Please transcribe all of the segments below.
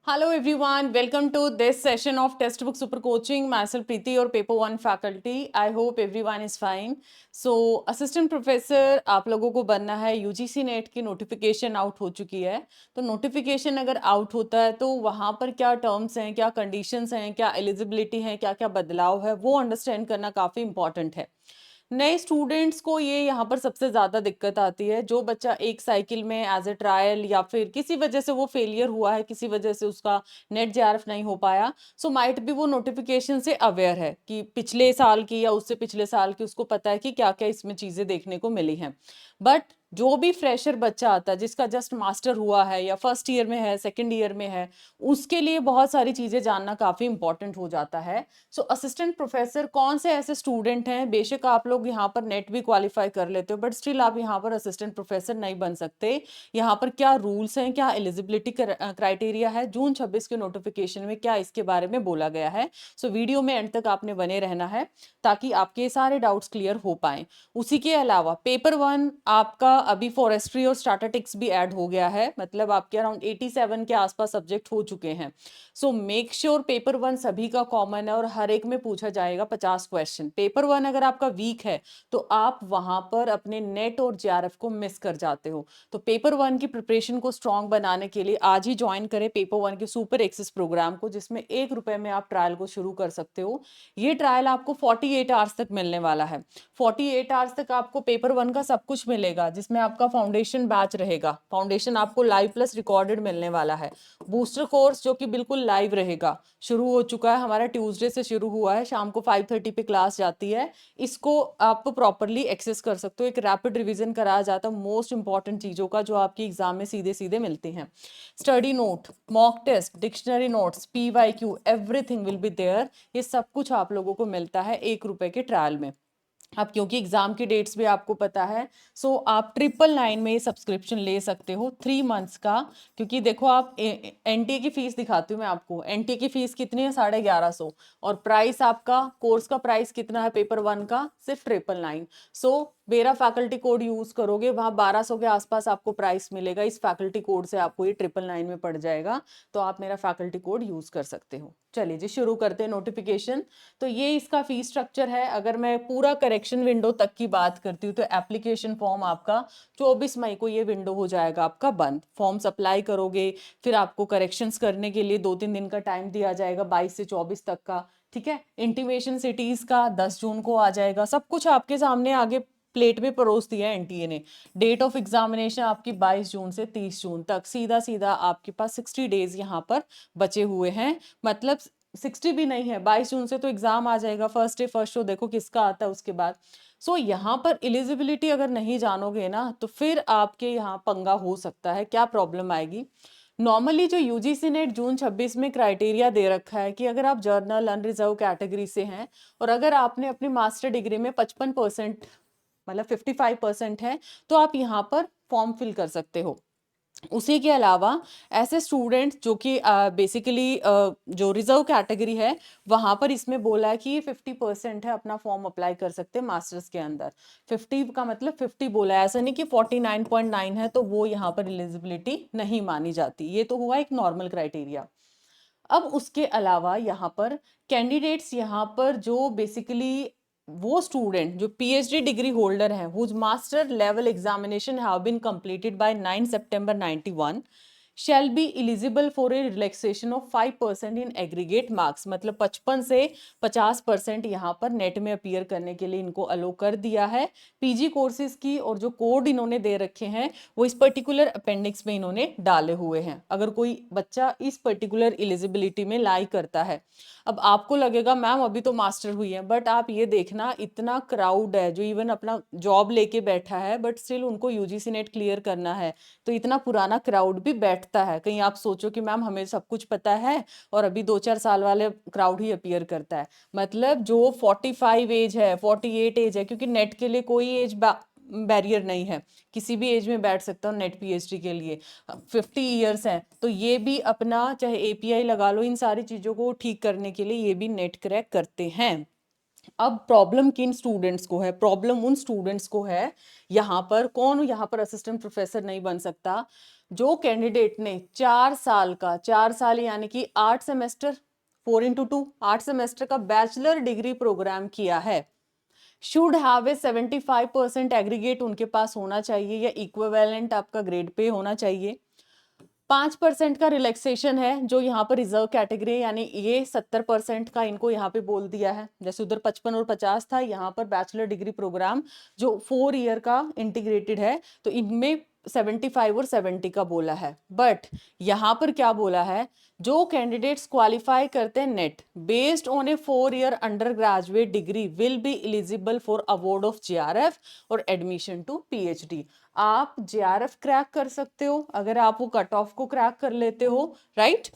Hello everyone, welcome to this session of Textbook Super Coaching. Myself Preeti और Paper One faculty. I hope everyone is fine. So assistant professor आप लोगों को बनना है. UGC net की notification out हो चुकी है. तो नोटिफिकेशन अगर आउट होता है तो वहाँ पर क्या टर्म्स हैं, क्या कंडीशंस हैं, क्या एलिजिबिलिटी है, क्या क्या बदलाव है, वो अंडरस्टैंड करना काफ़ी इंपॉर्टेंट है. नए स्टूडेंट्स को ये यहाँ पर सबसे ज़्यादा दिक्कत आती है. जो बच्चा एक साइकिल में एज ए ट्रायल या फिर किसी वजह से वो फेलियर हुआ है, किसी वजह से उसका नेट जेआरएफ नहीं हो पाया, सो माइट भी वो नोटिफिकेशन से अवेयर है कि पिछले साल की या उससे पिछले साल की उसको पता है कि क्या क्या इसमें चीज़ें देखने को मिली हैं. बट जो भी फ्रेशर बच्चा आता है जिसका जस्ट मास्टर हुआ है या फर्स्ट ईयर में है, सेकेंड ईयर में है, उसके लिए बहुत सारी चीज़ें जानना काफ़ी इंपॉर्टेंट हो जाता है. सो असिस्टेंट प्रोफेसर कौन से ऐसे स्टूडेंट हैं, बेशक आप लोग यहाँ पर नेट भी क्वालिफाई कर लेते हो बट स्टिल आप यहाँ पर असिस्टेंट प्रोफेसर नहीं बन सकते. यहाँ पर क्या रूल्स हैं, क्या एलिजिबिलिटी क्राइटेरिया है, जून 26 के नोटिफिकेशन में क्या इसके बारे में बोला गया है. सो वीडियो में एंड तक आपने बने रहना है ताकि आपके सारे डाउट्स क्लियर हो पाए. उसी के अलावा पेपर वन आपका अभी फॉरेस्ट्री और स्टैटिस्टिक्स भी ऐड हो गया है, मतलब आपके अराउंड 87 के आसपास सब्जेक्ट हो चुके हैं. So make sure paper one सभी का कॉमन है और हर एक में पूछा जाएगा 50 क्वेश्चन. पेपर वन अगर आपका वीक है तो आप वहां पर अपने नेट और जेआरएफ को मिस कर जाते हो. तो पेपर वन की प्रिपरेशन को स्ट्रांग बनाने के लिए आज ही ज्वाइन करें पेपर वन के सुपर एक्सेस प्रोग्राम को, जिसमें ₹1 में आप ट्रायल को शुरू कर सकते हो. ये ट्रायल आपको 48 आवर्स तक मिलने वाला है. 48 आवर्स तक आपको पेपर वन का सब कुछ मिलेगा, जिसमें आपका फाउंडेशन बैच रहेगा. फाउंडेशन आपको लाइव प्लस रिकॉर्डेड मिलने वाला है. बूस्टर कोर्स जो कि बिल्कुल लाइव रहेगा, शुरू हो चुका है हमारा, ट्यूसडे से शुरू हुआ है, शाम को 5:30 पे क्लास जाती है. इसको आप प्रॉपरली एक्सेस कर सकते हो. एक रैपिड रिवीजन कराया जाता है मोस्ट इंपॉर्टेंट चीजों का जो आपकी एग्जाम में सीधे सीधे मिलती हैं. Study note, mock test, dictionary notes, PYQ, everything will be there. ये सब कुछ आप लोगों को मिलता है ₹1 के ट्रायल में. अब क्योंकि एग्जाम की डेट्स भी आपको पता है, सो आप 999 में सब्सक्रिप्शन ले सकते हो 3 मंथ्स का. क्योंकि देखो आप एनटीए की फीस दिखाती हूँ मैं आपको. एनटीए की फीस कितनी है? 1150. और प्राइस आपका कोर्स का प्राइस कितना है पेपर वन का? सिर्फ 999. सो मेरा फैकल्टी कोड यूज करोगे, वहां 1200 के आसपास आपको प्राइस मिलेगा. इस फैकल्टी कोड से आपको ये 999 में पड़ जाएगा. तो आप मेरा फैकल्टी कोड यूज कर सकते हो. चलिए जी शुरू करते हैं नोटिफिकेशन. तो ये इसका फी स्ट्रक्चर है. अगर मैं पूरा करेक्शन विंडो तक की बात करती हूँ तो एप्लीकेशन फॉर्म आपका 24 मई को ये विंडो हो जाएगा आपका बंद. फॉर्म्स अप्लाई करोगे, फिर आपको करेक्शंस करने के लिए 2-3 दिन का टाइम दिया जाएगा, 22 से 24 तक का. ठीक है. इंटीमेशन सिटीज का 10 जून को आ जाएगा. सब कुछ आपके सामने आगे प्लेट में परोस दिया है एनटीए ने. डेट ऑफ एग्जामिनेशन आपकी 22 जून से 30 जून तक. सीधा सीधा आपके पास 60 डेज यहाँ पर बचे हुए हैं. मतलब 60 भी नहीं है, 22 जून से तो एग्जाम आ जाएगा. फर्स्ट डे फर्स्ट शो देखो किसका आता है उसके बाद. सो यहाँ पर एलिजिबिलिटी अगर नहीं जानोगे ना तो फिर आपके यहाँ पंगा हो सकता है. क्या प्रॉब्लम आएगी? नॉर्मली जो यूजीसी नेट जून 26 में क्राइटेरिया दे रखा है कि अगर आप जर्नल अनरिजर्व कैटेगरी से हैं और अगर आपने अपनी मास्टर डिग्री में 55% मतलब 55% है तो आप यहाँ पर फॉर्म फिल कर सकते हो. उसी के अलावा ऐसे स्टूडेंट जो कि बेसिकली जो रिजर्व कैटेगरी है वहां पर इसमें बोला है कि ये 50% है, अपना फॉर्म अप्लाई कर सकते हैं मास्टर्स के अंदर. 50 का मतलब 50 बोला है, ऐसा नहीं कि 49.9 है तो वो यहाँ पर एलिजिबिलिटी नहीं मानी जाती. ये तो हुआ एक नॉर्मल क्राइटेरिया. अब उसके अलावा यहाँ पर कैंडिडेट्स यहाँ पर जो बेसिकली वो स्टूडेंट जो पीएचडी डिग्री होल्डर हैं whose master level examination have been completed by 9 सितंबर 91 shall be eligible for a relaxation of 5% in aggregate marks. मतलब 55 से 50% यहाँ पर नेट में अपीयर करने के लिए इनको अलो कर दिया है. पीजी कोर्सेज की और जो कोड इन्होंने दे रखे हैं वो इस पर्टिकुलर अपेंडिक्स में इन्होंने डाले हुए हैं, अगर कोई बच्चा इस पर्टिकुलर एलिजिबिलिटी में लाई करता है. अब आपको लगेगा मैम अभी तो मास्टर हुई है, बट आप ये देखना इतना क्राउड है जो इवन अपना जॉब लेके बैठा है बट स्टिल उनको यूजीसी नेट क्लियर करना है. तो इतना पुराना क्राउड भी बैठता है. कहीं आप सोचो कि मैम हमें सब कुछ पता है और अभी 2-4 साल वाले क्राउड ही अपीयर करता है. मतलब जो 45 एज है, 48 एज है, क्योंकि नेट के लिए कोई एज बैरियर नहीं है, किसी भी एज में बैठ सकता हूँ नेट पीएचडी के लिए. 50 ईयर्स हैं तो ये भी अपना चाहे एपीआई लगा लो, इन सारी चीज़ों को ठीक करने के लिए ये भी नेट क्रैक करते हैं. अब प्रॉब्लम किन स्टूडेंट्स को है? प्रॉब्लम उन स्टूडेंट्स को है यहाँ पर. कौन यहाँ पर असिस्टेंट प्रोफेसर नहीं बन सकता? जो कैंडिडेट ने 4 साल का, 4 साल यानी कि 8 सेमेस्टर, 4x2 8 सेमेस्टर का बैचलर डिग्री प्रोग्राम किया है, शुड हैव ए 75% एग्रीगेट उनके पास होना चाहिए या इक्विवेलेंट आपका ग्रेड पे होना चाहिए। 5% का रिलैक्सेशन है जो यहाँ पर रिजर्व कैटेगरी, यानी ये 70% का इनको यहाँ पे बोल दिया है। जैसे उधर 55 और 50 था, यहाँ पर बैचलर डिग्री प्रोग्राम जो 4 ईयर का इंटीग्रेटेड है, तो इनमें 75 और 70 का बोला है। बट यहाँ पर क्या बोला है, जो कैंडिडेट्स क्वालिफाई करते हैं net based on A 4 year under graduate degree will be eligible for award of JRF और एडमिशन टू PhD। आप JRF क्रैक कर सकते हो अगर आप वो कट ऑफ को क्रैक कर लेते हो, राइट।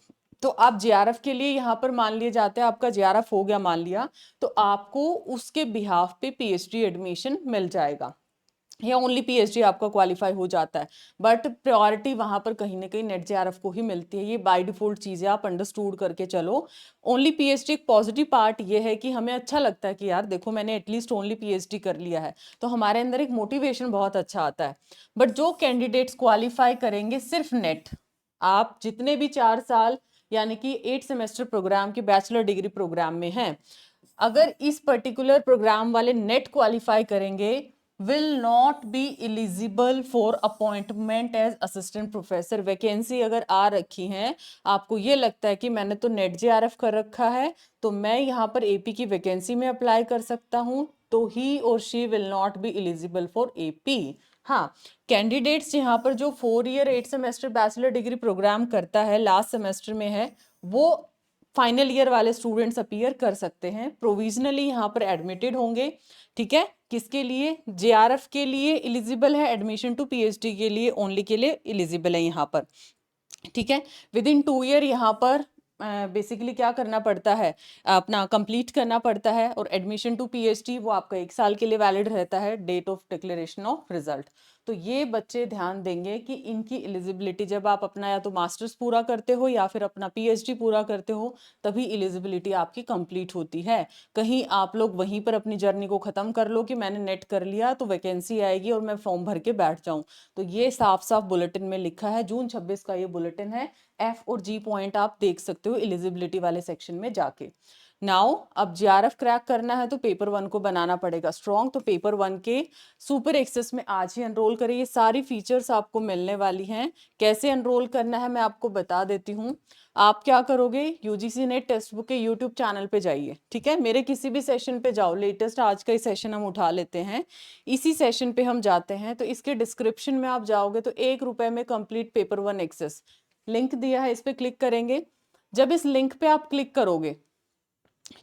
तो आप JRF के लिए यहाँ पर मान लिए जाते हैं, आपका JRF हो गया मान लिया, तो आपको उसके बिहाफ पे PhD एडमिशन मिल जाएगा या ओनली PhD आपका क्वालिफाई हो जाता है। बट प्रायोरिटी वहां पर कहीं ना कहीं नेट JRF को ही मिलती है, ये बाय डिफॉल्ट चीज है, आप अंडरस्टूड करके चलो। ओनली PhD एक पॉजिटिव पार्ट ये है कि हमें अच्छा लगता है कि यार देखो मैंने एटलीस्ट ओनली PhD कर लिया है, तो हमारे अंदर एक मोटिवेशन बहुत अच्छा आता है। बट जो कैंडिडेट्स क्वालिफाई करेंगे सिर्फ नेट, आप जितने भी 4 साल यानी कि 8 सेमेस्टर प्रोग्राम के बैचलर डिग्री प्रोग्राम में हैं, अगर इस पर्टिकुलर प्रोग्राम वाले नेट क्वालिफाई करेंगे will not be eligible for appointment as assistant professor। Vacancy अगर आ रखी है, आपको ये लगता है कि मैंने तो नेट JRF कर रखा है तो मैं यहाँ पर AP की वैकेंसी में अप्लाई कर सकता हूँ, तो ही और she will not be eligible for AP। हाँ, कैंडिडेट्स यहाँ पर जो 4 year 8 semester bachelor degree program करता है, लास्ट सेमेस्टर में है, वो फाइनल ईयर वाले स्टूडेंट्स अपीयर कर सकते हैं, प्रोविजनली यहाँ पर एडमिटेड होंगे। ठीक है, किसके लिए, JRF के लिए एलिजिबल है, एडमिशन टू PhD के लिए ओनली के लिए एलिजिबल है यहाँ पर। ठीक है, विद इन 2 ईयर यहाँ पर बेसिकली क्या करना पड़ता है, अपना कंप्लीट करना पड़ता है, और एडमिशन टू PhD वो आपका 1 साल के लिए वैलिड रहता है, date of declaration of result. तो ये बच्चे ध्यान देंगे कि इनकी एलिजिबिलिटी, जब आप अपना या तो मास्टर्स पूरा करते हो या फिर अपना PhD पूरा करते हो, तभी एलिजिबिलिटी आपकी कंप्लीट होती है। कहीं आप लोग वहीं पर अपनी जर्नी को खत्म कर लो कि मैंने नेट कर लिया तो वैकेंसी आएगी और मैं फॉर्म भर के बैठ जाऊं, तो ये साफ साफ बुलेटिन में लिखा है, जून 26 का ये बुलेटिन है। F और G पॉइंट आप देख सकते हो एलिजिबिलिटी वाले सेक्शन में जाके। नाउ अब JRF क्रैक करना है तो पेपर 1 को बनाना पड़ेगा स्ट्रॉन्ग, तो पेपर 1 के सुपर एक्सेस में आज ही एनरोल करें, ये सारी फीचर्स आपको मिलने वाली हैं। कैसे एनरोल करना है मैं आपको बता देती हूँ। आप क्या करोगे, UGC नेट टेक्स्ट बुक के यूट्यूब चैनल पे जाइए, ठीक है, मेरे किसी भी सेशन पे जाओ, लेटेस्ट आज का ही सेशन हम उठा लेते हैं, इसी सेशन पे हम जाते हैं, तो इसके डिस्क्रिप्शन में आप जाओगे तो 1 रुपए में कंप्लीट पेपर 1 एक्सेस लिंक दिया है, इस पे क्लिक करेंगे। जब इस लिंक पे आप क्लिक करोगे,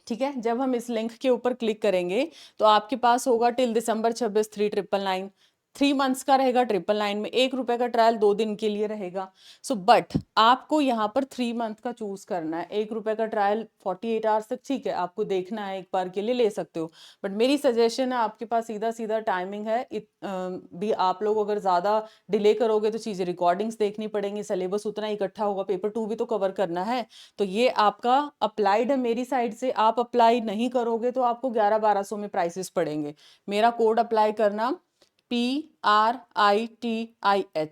ठीक है, जब हम इस लिंक के ऊपर क्लिक करेंगे तो आपके पास होगा टिल दिसंबर 26 3999, 3 मंथ्स का रहेगा 999 में, 1 रुपए का ट्रायल 2 दिन के लिए रहेगा। सो बट आपको यहाँ पर 3 मंथ का चूज करना है, 1 रुपए का ट्रायल 48 आवर्स तक, ठीक है, आपको देखना है एक बार के लिए ले सकते हो, बट मेरी सजेशन है आपके पास सीधा सीधा टाइमिंग है, भी आप लोग अगर ज्यादा डिले करोगे तो चीजें रिकॉर्डिंग्स देखनी पड़ेंगी, सिलेबस उतना इकट्ठा होगा, पेपर 2 भी तो कवर करना है, तो ये आपका अप्लाइड है मेरी साइड से। आप अप्लाई नहीं करोगे तो आपको 1100-1200 में प्राइसेस पड़ेंगे। मेरा कोड अप्लाई करना PRITIH,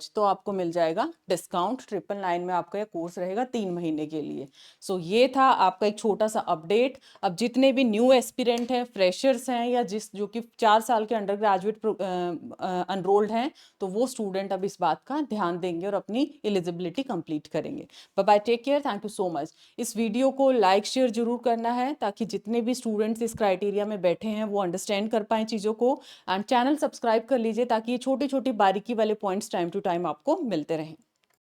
तो आपको मिल जाएगा डिस्काउंट, 999 में आपका ये कोर्स रहेगा 3 महीने के लिए। सो ये था आपका एक छोटा सा अपडेट। अब जितने भी न्यू एस्पिरेंट हैं, फ्रेशर्स हैं, या जो कि 4 साल के अंडर ग्रेजुएट अनरोल्ड हैं, तो वो स्टूडेंट अब इस बात का ध्यान देंगे और अपनी एलिजिबिलिटी कंप्लीट करेंगे। Bye bye, take care, thank you so much. इस वीडियो को लाइक शेयर जरूर करना है ताकि जितने भी स्टूडेंट्स इस क्राइटेरिया में बैठे हैं वो अंडरस्टैंड कर पाएं चीज़ों को, एंड चैनल सब्सक्राइब कर लीजिए ताकि ये छोटी छोटी बारीकी वाले पॉइंट्स टाइम टू टाइम आपको मिलते रहें।